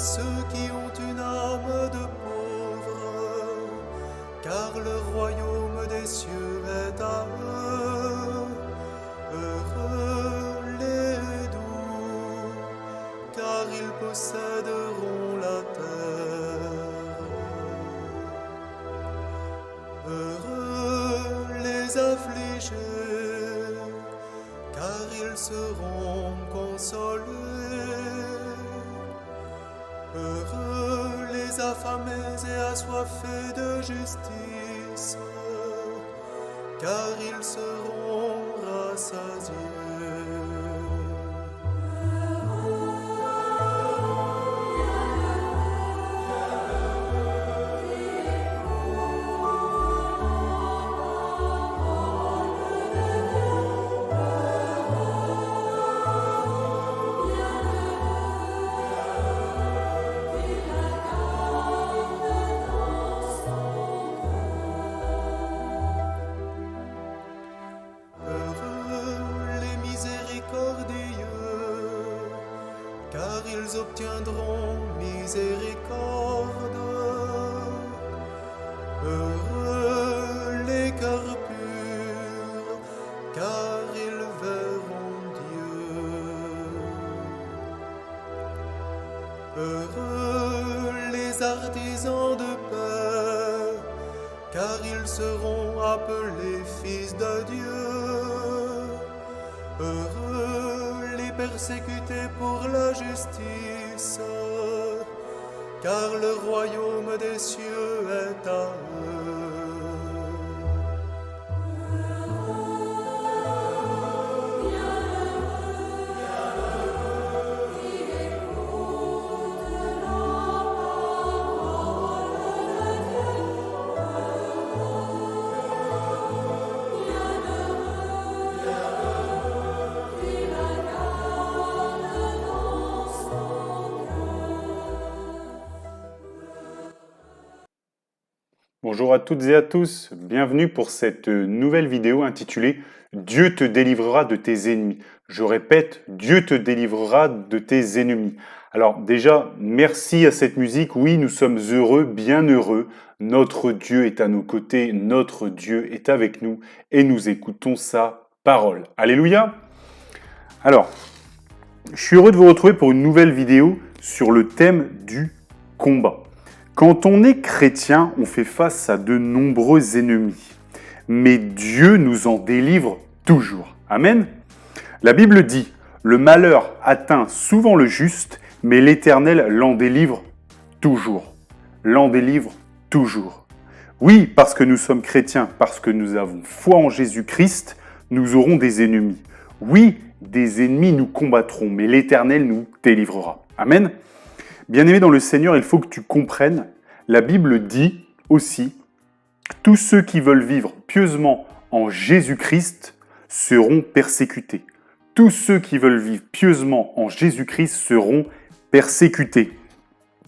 ceux qui ont une âme de pauvres, car le royaume des cieux est à eux. Heureux les doux, car ils posséderont la terre. Heureux les affligés, car ils seront consolés. Heureux les affamés et assoiffés de justice, car ils seront rassasiés. Car ils obtiendront miséricorde. Heureux les cœurs purs, car ils verront Dieu. Heureux les artisans de paix, car ils seront appelés fils de Dieu. Heureux les persécutés pour la justice, car le royaume des cieux est à eux. Bonjour à toutes et à tous, bienvenue pour cette nouvelle vidéo intitulée « Dieu te délivrera de tes ennemis ». Je répète, Dieu te délivrera de tes ennemis. Alors déjà, merci à cette musique, oui, nous sommes heureux, bien heureux. Notre Dieu est à nos côtés, notre Dieu est avec nous et nous écoutons sa parole. Alléluia! Alors, je suis heureux de vous retrouver pour une nouvelle vidéo sur le thème du combat. Quand on est chrétien, on fait face à de nombreux ennemis. Mais Dieu nous en délivre toujours. Amen. La Bible dit, le malheur atteint souvent le juste, mais l'Éternel l'en délivre toujours. L'en délivre toujours. Oui, parce que nous sommes chrétiens, parce que nous avons foi en Jésus-Christ, nous aurons des ennemis. Oui, des ennemis nous combattront, mais l'Éternel nous délivrera. Amen. Bien-aimé dans le Seigneur, il faut que tu comprennes, la Bible dit aussi, tous ceux qui veulent vivre pieusement en Jésus-Christ seront persécutés. Tous ceux qui veulent vivre pieusement en Jésus-Christ seront persécutés.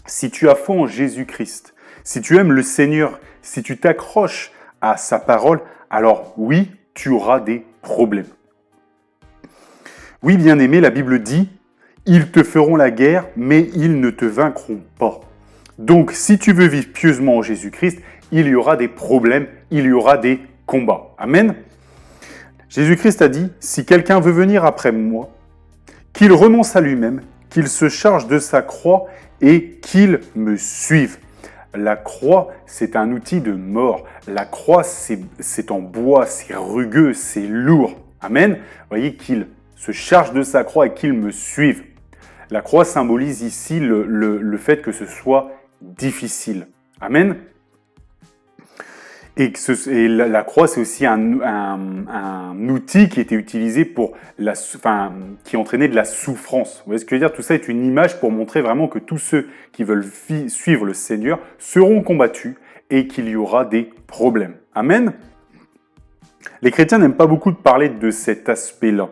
Si tu as foi en Jésus-Christ, si tu aimes le Seigneur, si tu t'accroches à sa parole, alors oui, tu auras des problèmes. Oui, bien-aimé, la Bible dit, ils te feront la guerre, mais ils ne te vaincront pas. Donc, si tu veux vivre pieusement en Jésus-Christ, il y aura des problèmes, il y aura des combats. Amen. Jésus-Christ a dit, si quelqu'un veut venir après moi, qu'il renonce à lui-même, qu'il se charge de sa croix et qu'il me suive. La croix, c'est un outil de mort. La croix, c'est en bois, c'est rugueux, c'est lourd. Amen. Vous voyez, qu'il se charge de sa croix et qu'il me suive. La croix symbolise ici le fait que ce soit difficile. Amen. Et la croix, c'est aussi un outil qui était utilisé pour qui entraînait de la souffrance. Vous voyez ce que je veux dire? Tout ça est une image pour montrer vraiment que tous ceux qui veulent suivre le Seigneur seront combattus et qu'il y aura des problèmes. Amen. Les chrétiens n'aiment pas beaucoup parler de cet aspect-là,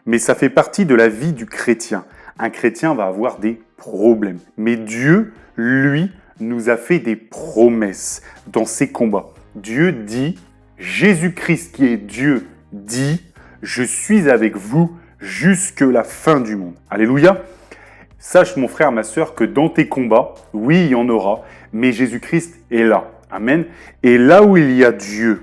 mais ça fait partie de la vie du chrétien. Un chrétien va avoir des problèmes. Mais Dieu, lui, nous a fait des promesses dans ses combats. Dieu dit, Jésus-Christ qui est Dieu dit, je suis avec vous jusque la fin du monde. Alléluia. Sache mon frère, ma sœur, que dans tes combats, oui, il y en aura, mais Jésus-Christ est là. Amen. Et là où il y a Dieu,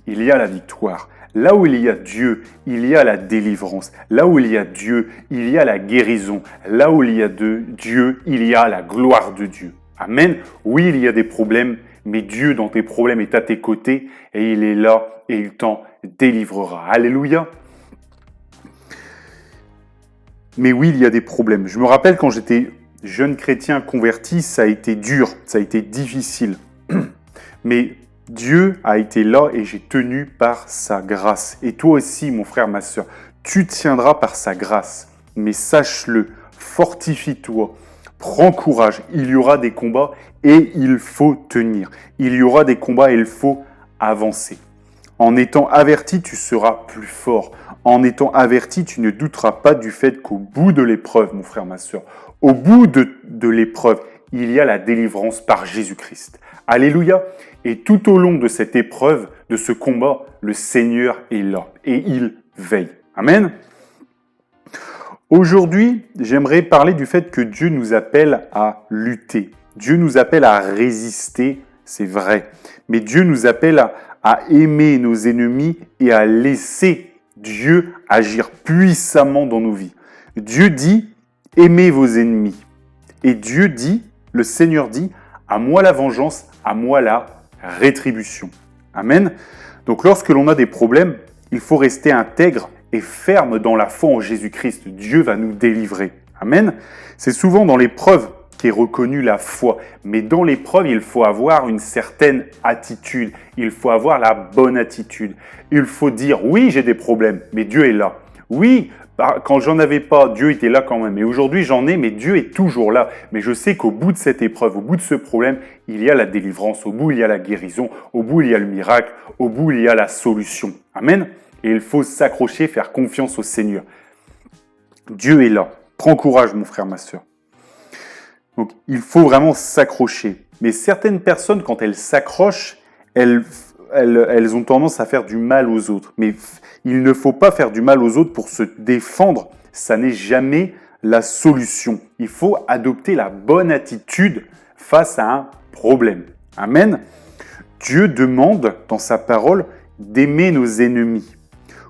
il y a la victoire. Là où il y a Dieu, il y a la délivrance. Là où il y a Dieu, il y a la guérison. Là où il y a Dieu, il y a la gloire de Dieu. Amen. Oui, il y a des problèmes, mais Dieu dans tes problèmes est à tes côtés et il est là et il t'en délivrera. Alléluia. Mais oui, il y a des problèmes. Je me rappelle quand j'étais jeune chrétien converti, ça a été dur, ça a été difficile. Mais Dieu a été là et j'ai tenu par sa grâce. Et toi aussi, mon frère, ma sœur, tu tiendras par sa grâce. Mais sache-le, fortifie-toi, prends courage. Il y aura des combats et il faut tenir. Il y aura des combats et il faut avancer. En étant averti, tu seras plus fort. En étant averti, tu ne douteras pas du fait qu'au bout de l'épreuve, mon frère, ma sœur, au bout de l'épreuve, il y a la délivrance par Jésus-Christ. Alléluia. Et tout au long de cette épreuve, de ce combat, le Seigneur est là et il veille. Amen. Aujourd'hui, j'aimerais parler du fait que Dieu nous appelle à lutter. Dieu nous appelle à résister, c'est vrai. Mais Dieu nous appelle à aimer nos ennemis et à laisser Dieu agir puissamment dans nos vies. Dieu dit, aimez vos ennemis. Et Dieu dit, le Seigneur dit, à moi la vengeance, à moi la rétribution. Amen. Donc lorsque l'on a des problèmes, il faut rester intègre et ferme dans la foi en Jésus-Christ. Dieu va nous délivrer. Amen. C'est souvent dans l'épreuve qu'est reconnue la foi. Mais dans l'épreuve, il faut avoir une certaine attitude. Il faut avoir la bonne attitude. Il faut dire, oui, j'ai des problèmes, mais Dieu est là. Oui, quand j'en avais pas, Dieu était là quand même. Et aujourd'hui, j'en ai, mais Dieu est toujours là. Mais je sais qu'au bout de cette épreuve, au bout de ce problème, il y a la délivrance. Au bout, il y a la guérison. Au bout, il y a le miracle. Au bout, il y a la solution. Amen. Et il faut s'accrocher, faire confiance au Seigneur. Dieu est là. Prends courage, mon frère, ma sœur. Donc, il faut vraiment s'accrocher. Mais certaines personnes, quand elles s'accrochent, elles ont tendance à faire du mal aux autres. Mais il ne faut pas faire du mal aux autres pour se défendre. Ça n'est jamais la solution. Il faut adopter la bonne attitude face à un problème. Amen. Dieu demande dans sa parole d'aimer nos ennemis.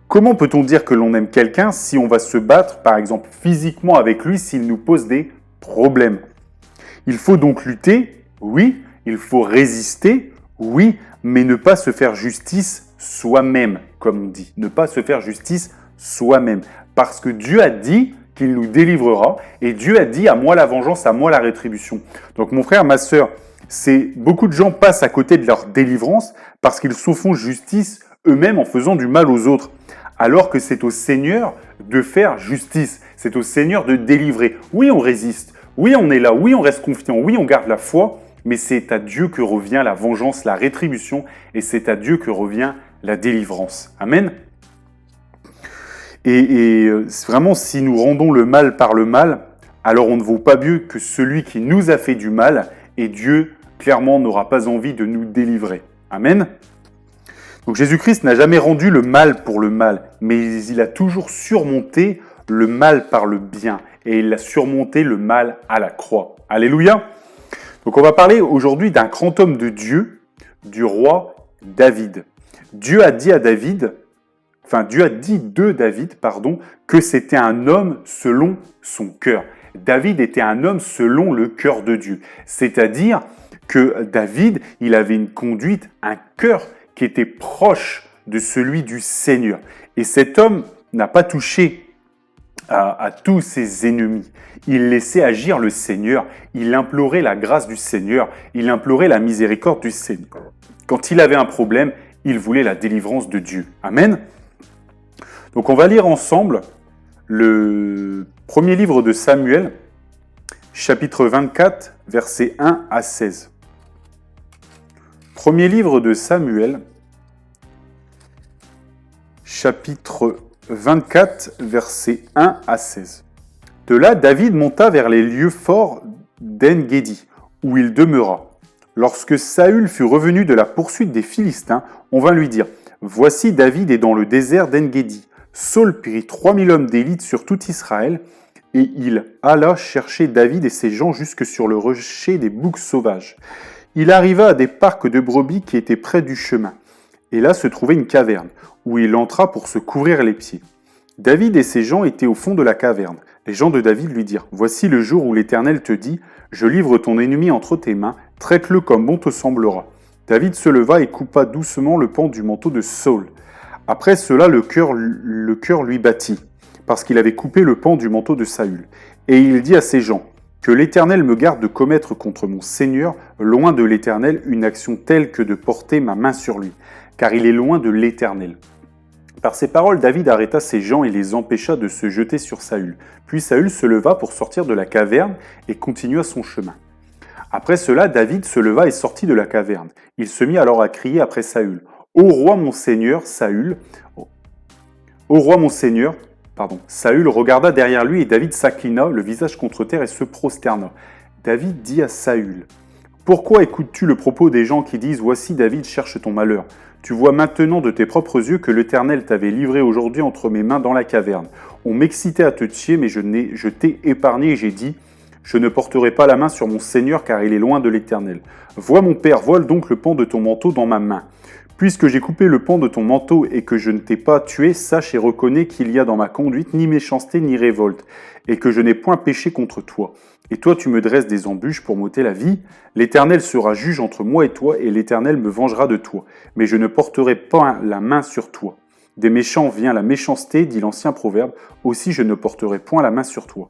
Comment peut-on dire que l'on aime quelqu'un si on va se battre, par exemple, physiquement avec lui s'il nous pose des problèmes? Il faut donc lutter, oui. Il faut résister, oui, mais ne pas se faire justice soi-même, comme on dit. Ne pas se faire justice soi-même. Parce que Dieu a dit qu'il nous délivrera et Dieu a dit à moi la vengeance, à moi la rétribution. Donc mon frère, ma sœur, beaucoup de gens passent à côté de leur délivrance parce qu'ils se font justice eux-mêmes en faisant du mal aux autres. Alors que c'est au Seigneur de faire justice. C'est au Seigneur de délivrer. Oui, on résiste. Oui, on est là. Oui, on reste confiant. Oui, on garde la foi. Mais c'est à Dieu que revient la vengeance, la rétribution. Et c'est à Dieu que revient la délivrance. Amen. Et vraiment, si nous rendons le mal par le mal, alors on ne vaut pas mieux que celui qui nous a fait du mal. Et Dieu, clairement, n'aura pas envie de nous délivrer. Amen. Donc Jésus-Christ n'a jamais rendu le mal pour le mal, mais il a toujours surmonté le mal par le bien. Et il a surmonté le mal à la croix. Alléluia. Donc on va parler aujourd'hui d'un grand homme de Dieu, du roi David. Dieu a dit de David, que c'était un homme selon son cœur. David était un homme selon le cœur de Dieu. C'est-à-dire que David, il avait une conduite, un cœur qui était proche de celui du Seigneur. Et cet homme n'a pas touché à tous ses ennemis. Il laissait agir le Seigneur. Il implorait la grâce du Seigneur. Il implorait la miséricorde du Seigneur. Quand il avait un problème, il voulait la délivrance de Dieu. Amen. Donc on va lire ensemble le premier livre de Samuel, chapitre 24, versets 1 à 16. Premier livre de Samuel, chapitre 24, versets 1 à 16. De là, David monta vers les lieux forts d'En-Guédi, où il demeura. Lorsque Saül fut revenu de la poursuite des Philistins, on vint lui dire « Voici David est dans le désert d'En-Guédi. » Saül prit 3000 hommes d'élite sur tout Israël et il alla chercher David et ses gens jusque sur le rocher des boucs sauvages. Il arriva à des parcs de brebis qui étaient près du chemin, et là se trouvait une caverne, où il entra pour se couvrir les pieds. David et ses gens étaient au fond de la caverne. Les gens de David lui dirent « Voici le jour où l'Éternel te dit « Je livre ton ennemi entre tes mains, traite-le comme bon te semblera. » David se leva et coupa doucement le pan du manteau de Saül. Après cela, le cœur lui battit, parce qu'il avait coupé le pan du manteau de Saül. Et il dit à ses gens « Que l'Éternel me garde de commettre contre mon Seigneur, loin de l'Éternel, une action telle que de porter ma main sur lui, car il est loin de l'Éternel. » Par ces paroles, David arrêta ses gens et les empêcha de se jeter sur Saül. Puis Saül se leva pour sortir de la caverne et continua son chemin. Après cela, David se leva et sortit de la caverne. Il se mit alors à crier après Saül. « Ô roi mon Seigneur, Saül !» Ô roi mon Seigneur, Saül regarda derrière lui et David s'inclina, le visage contre terre et se prosterna. David dit à Saül, « Pourquoi écoutes-tu le propos des gens qui disent « Voici David cherche ton malheur » ? Tu vois maintenant de tes propres yeux que l'Éternel t'avait livré aujourd'hui entre mes mains dans la caverne. On m'excitait à te tuer, mais je t'ai épargné et j'ai dit, je ne porterai pas la main sur mon Seigneur car il est loin de l'Éternel. Vois mon père, vole donc le pan de ton manteau dans ma main. Puisque j'ai coupé le pan de ton manteau et que je ne t'ai pas tué, sache et reconnais qu'il y a dans ma conduite ni méchanceté ni révolte, et que je n'ai point péché contre toi. Et toi tu me dresses des embûches pour m'ôter la vie. L'Éternel sera juge entre moi et toi, et l'Éternel me vengera de toi. Mais je ne porterai pas la main sur toi. Des méchants vient la méchanceté, dit l'ancien proverbe, aussi je ne porterai point la main sur toi.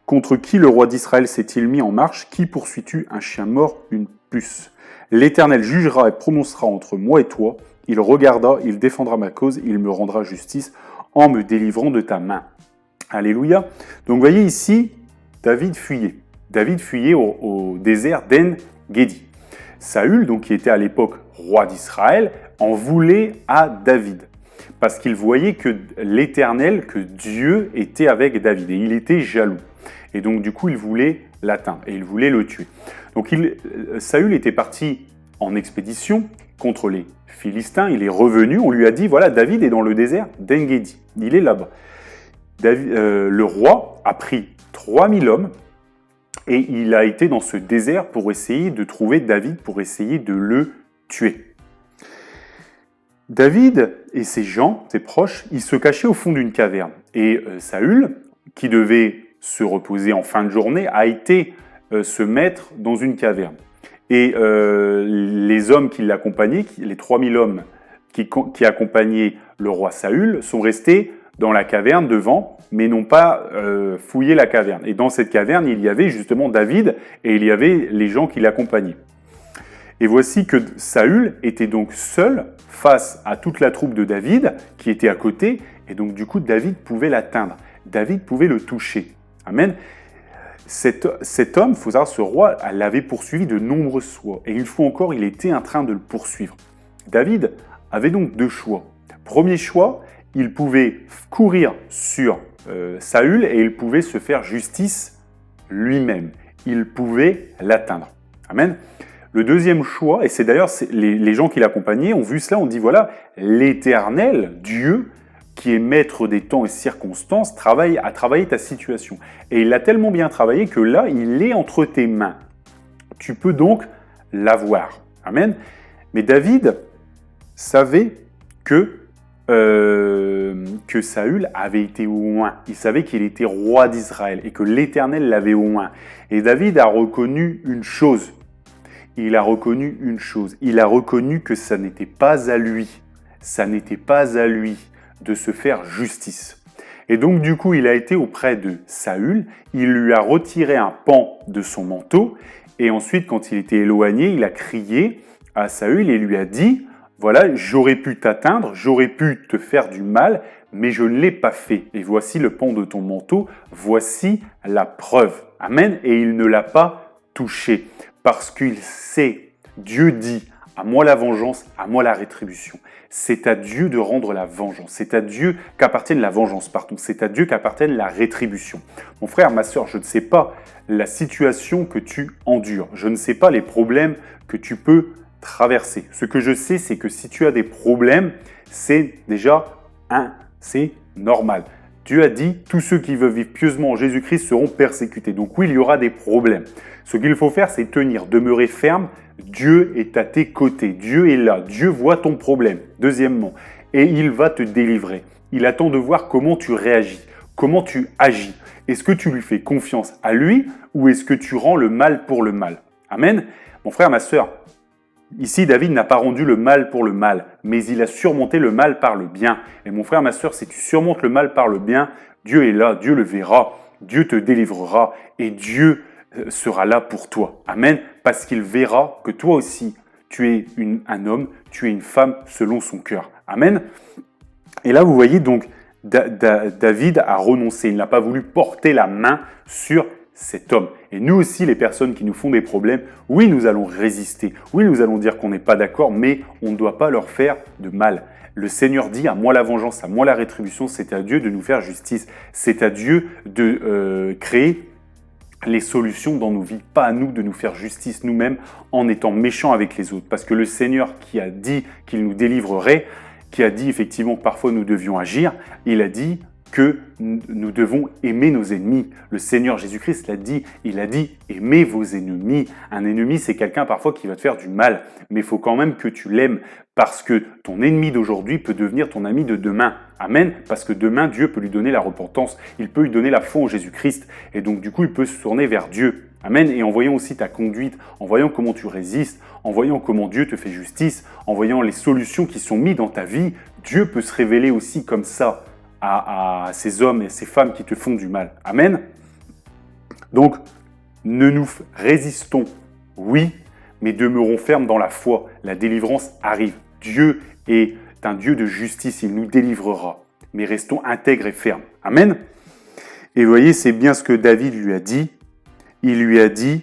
Contre qui le roi d'Israël s'est-il mis en marche? Qui poursuis-tu? Un chien mort, une puce. L'Éternel jugera et prononcera entre moi et toi. Il regarda, il défendra ma cause, il me rendra justice en me délivrant de ta main. Alléluia. Donc vous voyez ici, David fuyait. David fuyait au désert d'En-Gedi. Saül, donc, qui était à l'époque roi d'Israël, en voulait à David. Parce qu'il voyait que l'Éternel, que Dieu était avec David. Et il était jaloux. Et donc du coup, il voulait l'atteindre et il voulait le tuer. Donc Saül était parti en expédition contre les Philistins. Il est revenu, on lui a dit, voilà, David est dans le désert d'En-Gedi. Il est là-bas. Le roi a pris 3000 hommes et il a été dans ce désert pour essayer de trouver David, pour essayer de le tuer. David et ses gens, ses proches, ils se cachaient au fond d'une caverne. Et Saül, qui devait se reposer en fin de journée, a été se mettre dans une caverne. Et les hommes qui l'accompagnaient, les 3000 hommes qui accompagnaient le roi Saül, sont restés dans la caverne devant, mais n'ont pas fouillé la caverne. Et dans cette caverne, il y avait justement David et il y avait les gens qui l'accompagnaient. Et voici que Saül était donc seul face à toute la troupe de David qui était à côté, et donc du coup David pouvait l'atteindre, David pouvait le toucher. Amen. Cet homme, il faut savoir, ce roi l'avait poursuivi de nombreuses fois, et une fois encore, il était en train de le poursuivre. David avait donc deux choix. Premier choix, il pouvait courir sur Saül et il pouvait se faire justice lui-même. Il pouvait l'atteindre. Amen. Le deuxième choix, et c'est d'ailleurs les gens qui l'accompagnaient ont vu cela, ont dit voilà, l'Éternel, Dieu, qui est maître des temps et circonstances, a travaillé ta situation. Et il l'a tellement bien travaillé que là, il est entre tes mains. Tu peux donc l'avoir. Amen. Mais David savait que Saül avait été oint. Il savait qu'il était roi d'Israël et que l'Éternel l'avait oint. Et David a reconnu une chose. Il a reconnu une chose. Il a reconnu que ça n'était pas à lui. Ça n'était pas à lui de se faire justice. Et donc du coup, il a été auprès de Saül. Il lui a retiré un pan de son manteau. Et ensuite, quand il était éloigné, il a crié à Saül et lui a dit « Voilà, j'aurais pu t'atteindre, j'aurais pu te faire du mal, mais je ne l'ai pas fait. Et voici le pan de ton manteau, voici la preuve. » Amen. Et il ne l'a pas touché. Parce qu'il sait, Dieu dit, à moi la vengeance, à moi la rétribution. C'est à Dieu de rendre la vengeance. C'est à Dieu qu'appartienne la vengeance, pardon. C'est à Dieu qu'appartienne la rétribution. Mon frère, ma sœur, je ne sais pas la situation que tu endures. Je ne sais pas les problèmes que tu peux traverser. Ce que je sais, c'est que si tu as des problèmes, c'est déjà c'est normal. Dieu a dit, tous ceux qui veulent vivre pieusement en Jésus-Christ seront persécutés. Donc oui, il y aura des problèmes. Ce qu'il faut faire, c'est tenir, demeurer ferme. Dieu est à tes côtés. Dieu est là. Dieu voit ton problème. Deuxièmement, et il va te délivrer. Il attend de voir comment tu réagis, comment tu agis. Est-ce que tu lui fais confiance à lui ou est-ce que tu rends le mal pour le mal? Amen. Mon frère, ma sœur, ici, David n'a pas rendu le mal pour le mal, mais il a surmonté le mal par le bien. Et mon frère, ma sœur, si tu surmontes le mal par le bien, Dieu est là, Dieu le verra, Dieu te délivrera et Dieu sera là pour toi. Amen. Parce qu'il verra que toi aussi, tu es un homme, tu es une femme selon son cœur. Amen. Et là, vous voyez donc, David a renoncé. Il n'a pas voulu porter la main sur cet homme. Et nous aussi, les personnes qui nous font des problèmes, oui, nous allons résister. Oui, nous allons dire qu'on n'est pas d'accord, mais on ne doit pas leur faire de mal. Le Seigneur dit, à moi la vengeance, à moi la rétribution, c'est à Dieu de nous faire justice. C'est à Dieu de créer les solutions dans nos vies, pas à nous de nous faire justice nous-mêmes en étant méchants avec les autres. Parce que le Seigneur qui a dit qu'il nous délivrerait, qui a dit effectivement que parfois nous devions agir, il a dit que nous devons aimer nos ennemis. Le Seigneur Jésus-Christ l'a dit, il a dit aimez vos ennemis. Un ennemi, c'est quelqu'un parfois qui va te faire du mal, mais il faut quand même que tu l'aimes parce que ton ennemi d'aujourd'hui peut devenir ton ami de demain. Amen. Parce que demain, Dieu peut lui donner la repentance, il peut lui donner la foi en Jésus-Christ et donc du coup, il peut se tourner vers Dieu. Amen. Et en voyant aussi ta conduite, en voyant comment tu résistes, en voyant comment Dieu te fait justice, en voyant les solutions qui sont mises dans ta vie, Dieu peut se révéler aussi comme ça à ces hommes et ces femmes qui te font du mal. Amen. Donc, ne nous résistons, oui, mais demeurons fermes dans la foi. La délivrance arrive. Dieu est un Dieu de justice, il nous délivrera. Mais restons intègres et fermes. Amen. Et vous voyez, c'est bien ce que David lui a dit. Il lui a dit,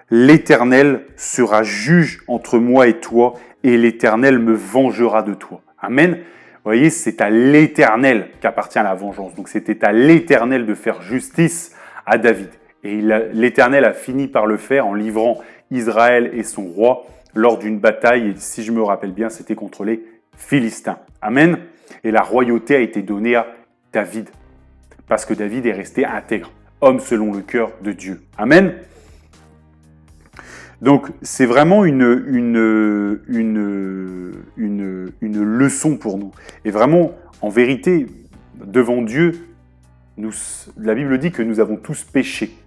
l'Éternel sera juge entre moi et toi, et l'Éternel me vengera de toi. Amen. Vous voyez, c'est à l'Éternel qu'appartient la vengeance. Donc c'était à l'Éternel de faire justice à David. Et l'Éternel a fini par le faire en livrant Israël et son roi lors d'une bataille. Et si je me rappelle bien, c'était contre les Philistins. Amen. Et la royauté a été donnée à David. Parce que David est resté intègre. Homme selon le cœur de Dieu. Amen. Donc, c'est vraiment une leçon pour nous. Et vraiment, en vérité, devant Dieu, la Bible dit que nous avons tous péché.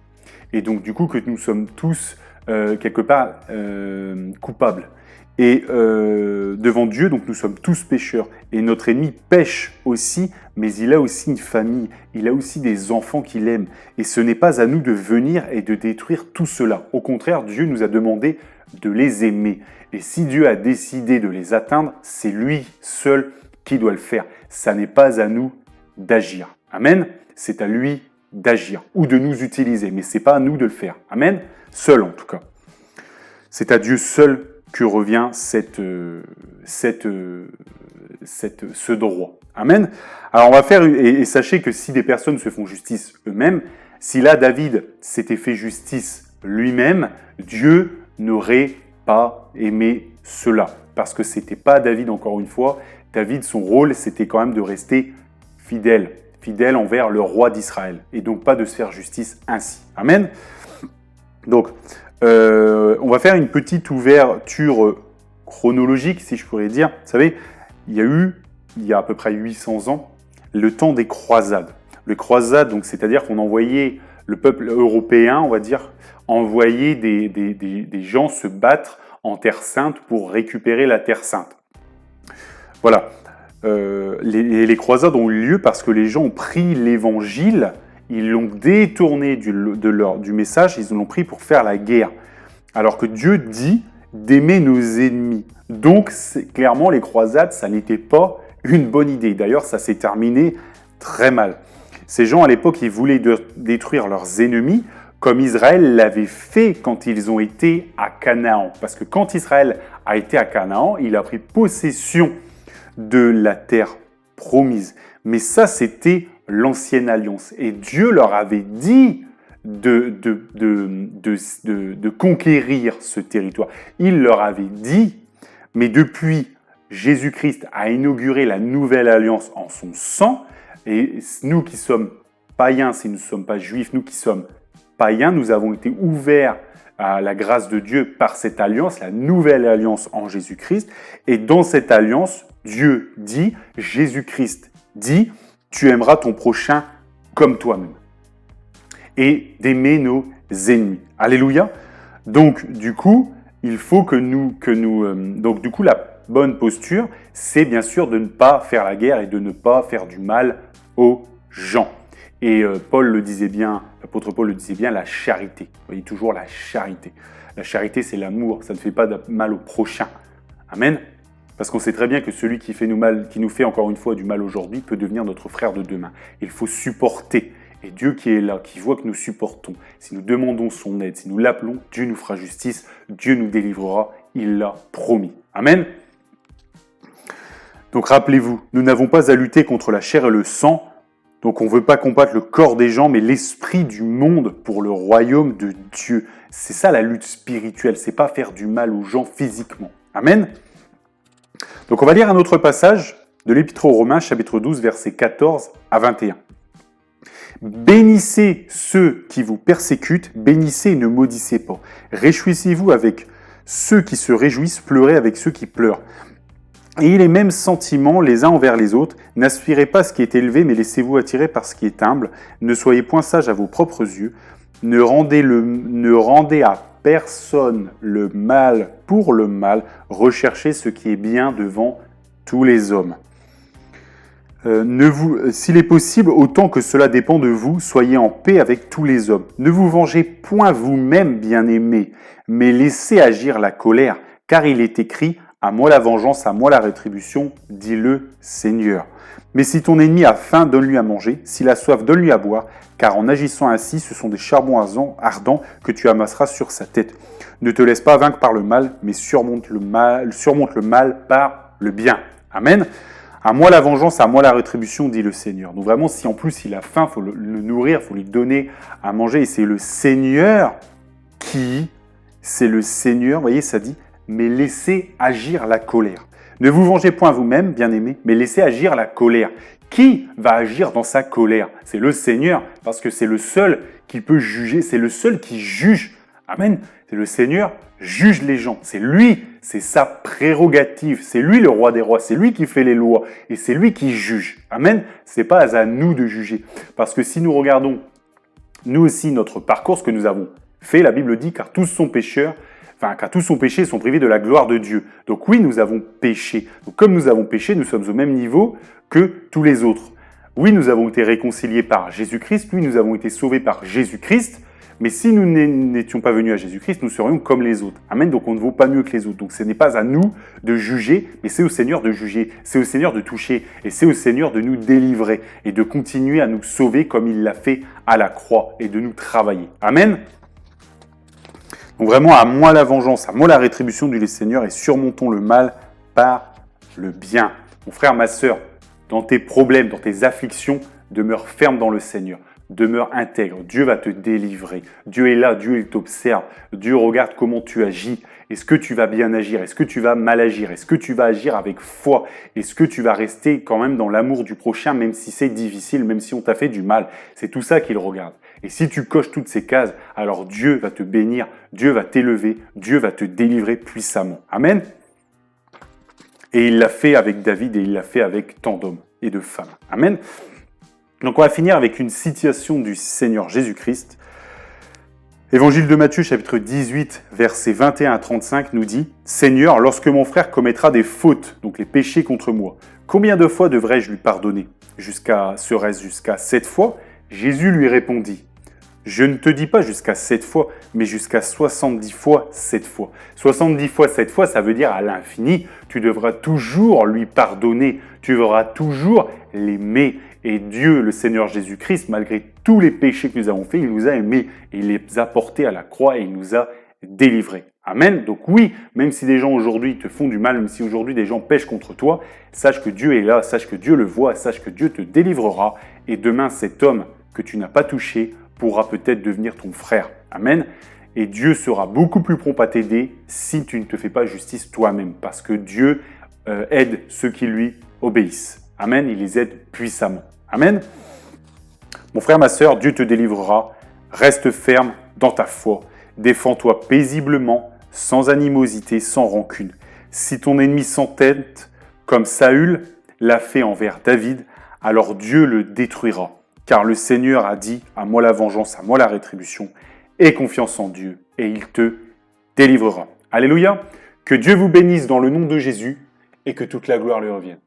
Et donc, du coup, que nous sommes tous, quelque part, coupables. Et devant Dieu, donc nous sommes tous pécheurs. Et notre ennemi pêche aussi, mais il a aussi une famille, il a aussi des enfants qu'il aime. Et ce n'est pas à nous de venir et de détruire tout cela. Au contraire, Dieu nous a demandé de les aimer. Et si Dieu a décidé de les atteindre, c'est lui seul qui doit le faire. Ça n'est pas à nous d'agir. Amen. C'est à lui d'agir ou de nous utiliser, mais ce n'est pas à nous de le faire. Amen. Seul en tout cas. C'est à Dieu seul que revient ce droit. Amen. Alors on va faire, et sachez que si des personnes se font justice eux-mêmes, si là David s'était fait justice lui-même, Dieu n'aurait pas aimé cela. Parce que c'était pas David, encore une fois. David, son rôle, c'était quand même de rester fidèle envers le roi d'Israël. Et donc pas de se faire justice ainsi. Amen. Donc, on va faire une petite ouverture chronologique, si je pourrais dire. Vous savez, il y a à peu près 800 ans, le temps des croisades. Les croisades, donc, c'est-à-dire qu'on envoyait le peuple européen, on va dire, envoyer des gens se battre en Terre Sainte pour récupérer la Terre Sainte. Voilà. Les croisades ont eu lieu parce que les gens ont pris l'évangile, ils l'ont détourné du message, ils l'ont pris pour faire la guerre. Alors que Dieu dit d'aimer nos ennemis. Donc, clairement, les croisades, ça n'était pas une bonne idée. D'ailleurs, ça s'est terminé très mal. Ces gens, à l'époque, ils voulaient détruire leurs ennemis, comme Israël l'avait fait quand ils ont été à Canaan. Parce que quand Israël a été à Canaan, il a pris possession de la terre promise. Mais ça, c'était l'ancienne alliance. Et Dieu leur avait dit de conquérir ce territoire. Il leur avait dit, mais depuis Jésus-Christ a inauguré la nouvelle alliance en son sang, Et nous qui sommes païens, si nous ne sommes pas juifs, nous qui sommes païens, nous avons été ouverts à la grâce de Dieu par cette alliance, la nouvelle alliance en Jésus-Christ. Et dans cette alliance, Dieu dit, Jésus-Christ dit, tu aimeras ton prochain comme toi-même. Et d'aimer nos ennemis. Alléluia. Donc, du coup, il faut donc, du coup, la bonne posture, c'est bien sûr de ne pas faire la guerre et de ne pas faire du mal aux gens. Et Paul le disait bien, l'apôtre Paul le disait bien, la charité. Vous voyez toujours la charité. La charité, c'est l'amour. Ça ne fait pas de mal au prochain. Amen. Parce qu'on sait très bien que celui qui nous fait encore une fois du mal aujourd'hui peut devenir notre frère de demain. Il faut supporter. Et Dieu qui est là, qui voit que nous supportons, si nous demandons son aide, si nous l'appelons, Dieu nous fera justice, Dieu nous délivrera, il l'a promis. Amen. Donc rappelez-vous, nous n'avons pas à lutter contre la chair et le sang, donc on ne veut pas combattre le corps des gens, mais l'esprit du monde pour le royaume de Dieu. C'est ça la lutte spirituelle, c'est pas faire du mal aux gens physiquement. Amen. Donc on va lire un autre passage de l'Épître aux Romains, chapitre 12, versets 14 à 21. Bénissez ceux qui vous persécutent, bénissez et ne maudissez pas. Réjouissez-vous avec ceux qui se réjouissent, pleurez avec ceux qui pleurent. Ayez les mêmes sentiments les uns envers les autres. N'aspirez pas à ce qui est élevé, mais laissez-vous attirer par ce qui est humble. Ne soyez point sages à vos propres yeux. Ne rendez à personne le mal pour le mal. Recherchez ce qui est bien devant tous les hommes. S'il est possible, autant que cela dépend de vous, soyez en paix avec tous les hommes. Ne vous vengez point vous-même, bien-aimés, mais laissez agir la colère, car il est écrit « À moi la vengeance, à moi la rétribution, dit le Seigneur. » Mais si ton ennemi a faim, donne-lui à manger, s'il a soif, donne-lui à boire, car en agissant ainsi, ce sont des charbons ardents que tu amasseras sur sa tête. Ne te laisse pas vaincre par le mal, mais surmonte le mal par le bien. Amen. À moi la vengeance, à moi la rétribution, dit le Seigneur. Donc vraiment, si en plus il a faim, il faut le nourrir, il faut lui donner à manger. Et c'est le Seigneur vous voyez, ça dit, mais laissez agir la colère. Ne vous vengez point vous-même, bien-aimés, mais laissez agir la colère. Qui va agir dans sa colère? C'est le Seigneur, parce que c'est le seul qui peut juger, c'est le seul qui juge. Amen. C'est le Seigneur juge les gens. C'est lui, c'est sa prérogative. C'est lui le roi des rois. C'est lui qui fait les lois. Et c'est lui qui juge. Amen. C'est pas à nous de juger. Parce que si nous regardons, nous aussi, notre parcours, ce que nous avons fait, la Bible dit, car tous sont péchés, ils sont privés de la gloire de Dieu. Donc oui, nous avons péché. Donc comme nous avons péché, nous sommes au même niveau que tous les autres. Oui, nous avons été réconciliés par Jésus-Christ. Oui, nous avons été sauvés par Jésus-Christ. Mais si nous n'étions pas venus à Jésus-Christ, nous serions comme les autres. Amen. Donc on ne vaut pas mieux que les autres. Donc ce n'est pas à nous de juger, mais c'est au Seigneur de juger. C'est au Seigneur de toucher. Et c'est au Seigneur de nous délivrer et de continuer à nous sauver comme il l'a fait à la croix et de nous travailler. Amen. Donc vraiment, à moi la vengeance, à moi la rétribution, dit le Seigneur, et surmontons le mal par le bien. Mon frère, ma sœur, dans tes problèmes, dans tes afflictions, demeure ferme dans le Seigneur. Demeure intègre. Dieu va te délivrer. Dieu est là, Dieu il t'observe. Dieu regarde comment tu agis. Est-ce que tu vas bien agir? Est-ce que tu vas mal agir? Est-ce que tu vas agir avec foi? Est-ce que tu vas rester quand même dans l'amour du prochain, même si c'est difficile, même si on t'a fait du mal? C'est tout ça qu'il regarde. Et si tu coches toutes ces cases, alors Dieu va te bénir, Dieu va t'élever, Dieu va te délivrer puissamment. Amen. Et il l'a fait avec David et il l'a fait avec tant d'hommes et de femmes. Amen. Donc on va finir avec une citation du Seigneur Jésus-Christ. Évangile de Matthieu, chapitre 18, versets 21 à 35 nous dit « Seigneur, lorsque mon frère commettra des fautes, donc les péchés contre moi, combien de fois devrais-je lui pardonner? Serait-ce jusqu'à 7 fois ?» Jésus lui répondit « Je ne te dis pas jusqu'à 7 fois, mais jusqu'à 70 fois 7 fois. 70 fois 7 fois, ça veut dire à l'infini. Tu devras toujours lui pardonner. Tu devras toujours l'aimer. Et Dieu, le Seigneur Jésus-Christ, malgré tous les péchés que nous avons faits, il nous a aimés. Et il les a portés à la croix et il nous a délivrés. Amen. Donc oui, même si des gens aujourd'hui te font du mal, même si aujourd'hui des gens pêchent contre toi, sache que Dieu est là, sache que Dieu le voit, sache que Dieu te délivrera. Et demain, cet homme que tu n'as pas touché pourra peut-être devenir ton frère. Amen. Et Dieu sera beaucoup plus prompt à t'aider si tu ne te fais pas justice toi-même. Parce que Dieu aide ceux qui lui obéissent. Amen. Il les aide puissamment. Amen. Mon frère, ma sœur, Dieu te délivrera. Reste ferme dans ta foi. Défends-toi paisiblement, sans animosité, sans rancune. Si ton ennemi s'entête, comme Saül l'a fait envers David, alors Dieu le détruira. Car le Seigneur a dit, à moi la vengeance, à moi la rétribution. Aie confiance en Dieu et il te délivrera. Alléluia. Que Dieu vous bénisse dans le nom de Jésus et que toute la gloire lui revienne.